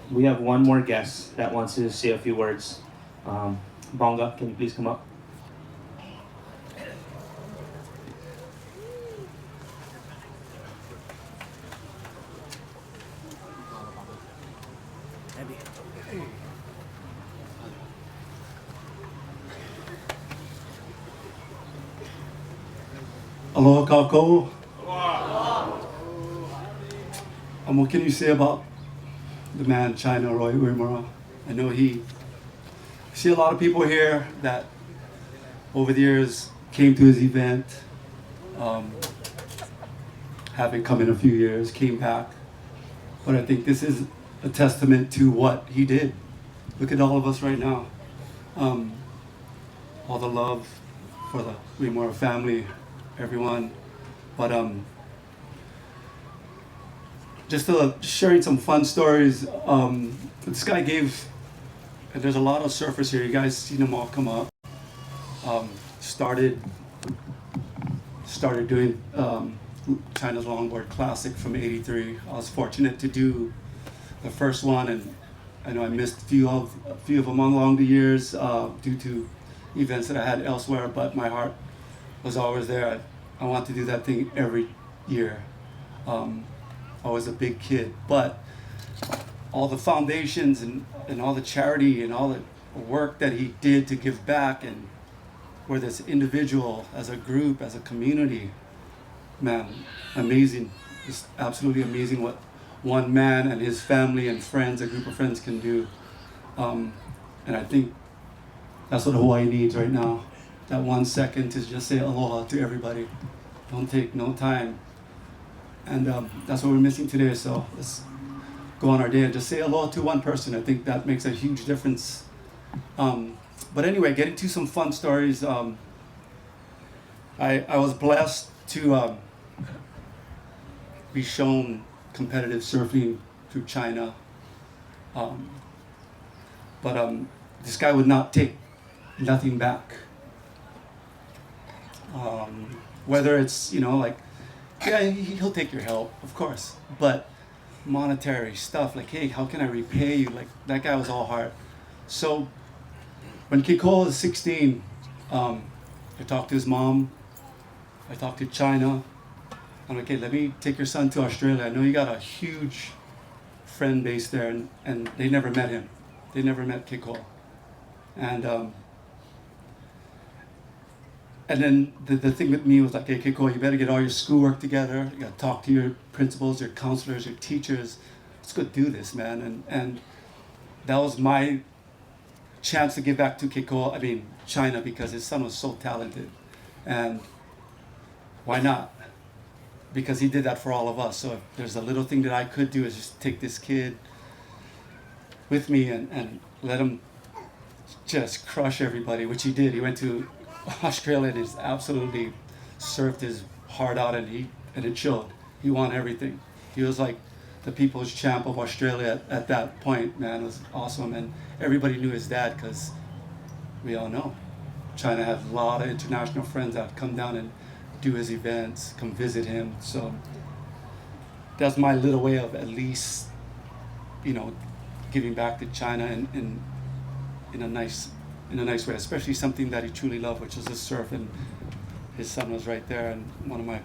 we have one more guest that wants to say a few words. Bonga, can you please come up? Aloha kako. What can you say about the man China Roy UEMURA? I know I see a lot of people here that over the years came to his event, haven't come in a few years, came back. But I think this is a testament to what he did. Look at all of us right now. All the love for the UEMURA family, everyone. But just sharing some fun stories. This guy gave, and there's a lot of surfers here. You guys seen them all come up. Started doing China's Longboard Classic from '83. I was fortunate to do the first one, and I know I missed a few of them along the years due to events that I had elsewhere. But my heart was always there. I want to do that thing every year. I was a big kid, but all the foundations and all the charity and all the work that he did to give back, and whether it's individual, as a group, as a community, man, amazing. It's absolutely amazing what one man and his family and friends, a group of friends, can do. And I think that's what Hawaii needs right now. That 1 second to just say aloha to everybody. Don't take no time. And that's what we're missing today. So let's go on our day and just say aloha to one person. I think that makes a huge difference. But anyway, getting to some fun stories. I was blessed to be shown competitive surfing through China. But this guy would not take nothing back. Whether it's, like, yeah, he'll take your help, of course, but monetary stuff, like, hey, how can I repay you? Like, that guy was all heart. So when KeyHole was 16, I talked to his mom, I talked to China. I'm like, hey, let me take your son to Australia. I know you got a huge friend base there, and they never met him. They never met KeyHole. And then the thing with me was like, hey, KeyHole, you better get all your schoolwork together. You got to talk to your principals, your counselors, your teachers. Let's go do this, man. And that was my chance to give back to China, because his son was so talented. And why not? Because he did that for all of us. So if there's a little thing that I could do, is just take this kid with me and let him just crush everybody, which he did. He went to Australia and he's absolutely surfed his heart out, and it showed. He won everything. He was like the people's champ of Australia at that point, man. It was awesome. And everybody knew his dad, because we all know China had a lot of international friends that come down and do his events, come visit him. So that's my little way of at least, giving back to China in a nice way, especially something that he truly loved, which is the surf. And his son was right there, and one of my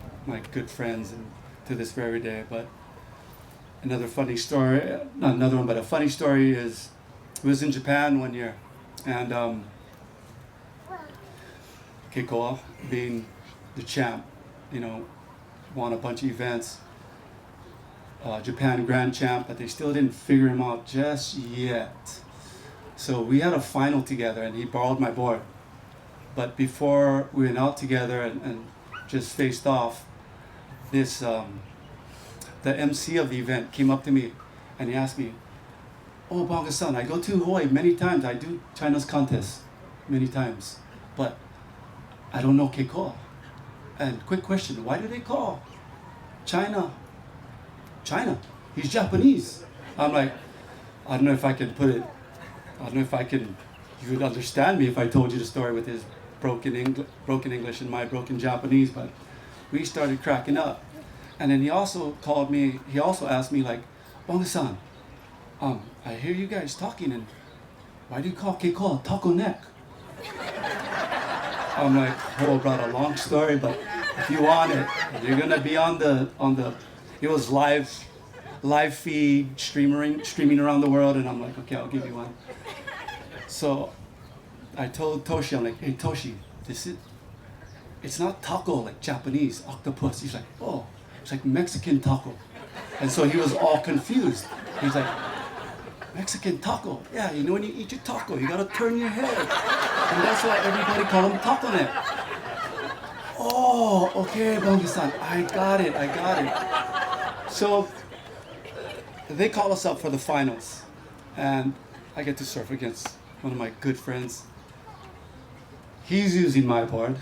good friends, and to this very day. But another funny story, not another one, but a funny story is, I was in Japan one year, and KeyHole, being the champ, won a bunch of events, Japan Grand Champ, but they still didn't figure him out just yet. So we had a final together, and he borrowed my board. But before we went out together and just faced off, the MC of the event came up to me, and he asked me, "Oh, Bonga-san, I go to Hawaii many times. I do China's contest many times, but I don't know KeyHole. And quick question, why do they call China? He's Japanese." I'm like, I don't know if I can put it, you would understand me if I told you the story with his broken English and my broken Japanese, but we started cracking up. And then he also asked me, like, "Bonga-san, I hear you guys talking, and why do you call KeyHole Taco Neck? I'm like, oh, brother, long story, but if you want it, you're gonna be on the, it was live feed, streaming around the world, and I'm like, okay, I'll give you one. So I told Toshi, I'm like, hey Toshi, it's not taco like Japanese, octopus. He's like, oh, it's like Mexican taco. And so he was all confused. He's like, Mexican taco? Yeah, you know when you eat your taco, you gotta turn your head. And that's why everybody call him taco neck. Oh, okay, Bonga-san, I got it. So they call us up for the finals. And I get to surf against one of my good friends. He's using my board.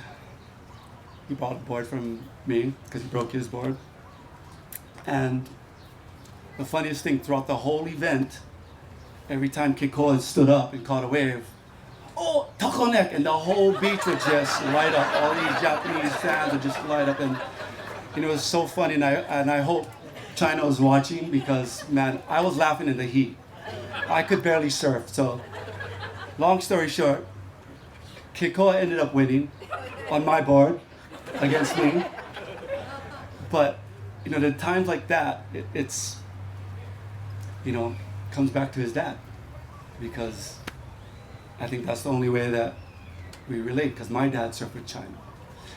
He bought a board from me because he broke his board. And the funniest thing, throughout the whole event, every time KeyHole stood up and caught a wave, oh, taco neck, and the whole beach would just light up. All these Japanese fans would just light up, and it was so funny. And I hope China was watching because, man, I was laughing in the heat. I could barely surf. So, long story short, KeyHole ended up winning on my board against me. But the times like that, it's comes back to his dad, because I think that's the only way that we relate, because my dad surfed with China.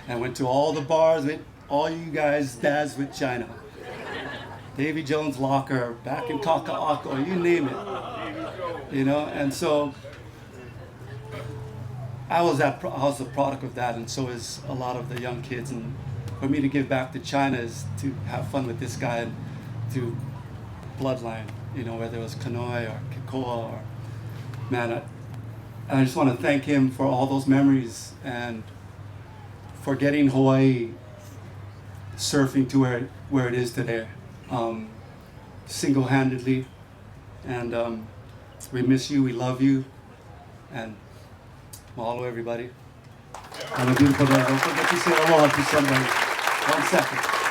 And I went to all the bars with all you guys' dads with China. Davy Jones Locker, back in Kaka'ako, you name it. And so I was the product of that, and so is a lot of the young kids. And for me to give back to China is to have fun with this guy and to bloodline, whether it was Kanoi or Kikoa or, man, I just want to thank him for all those memories and for getting Hawaii surfing to where it is today, single-handedly. And we miss you, we love you, and mahalo everybody. Have a beautiful day. Don't forget to say aloha to somebody. 1 second.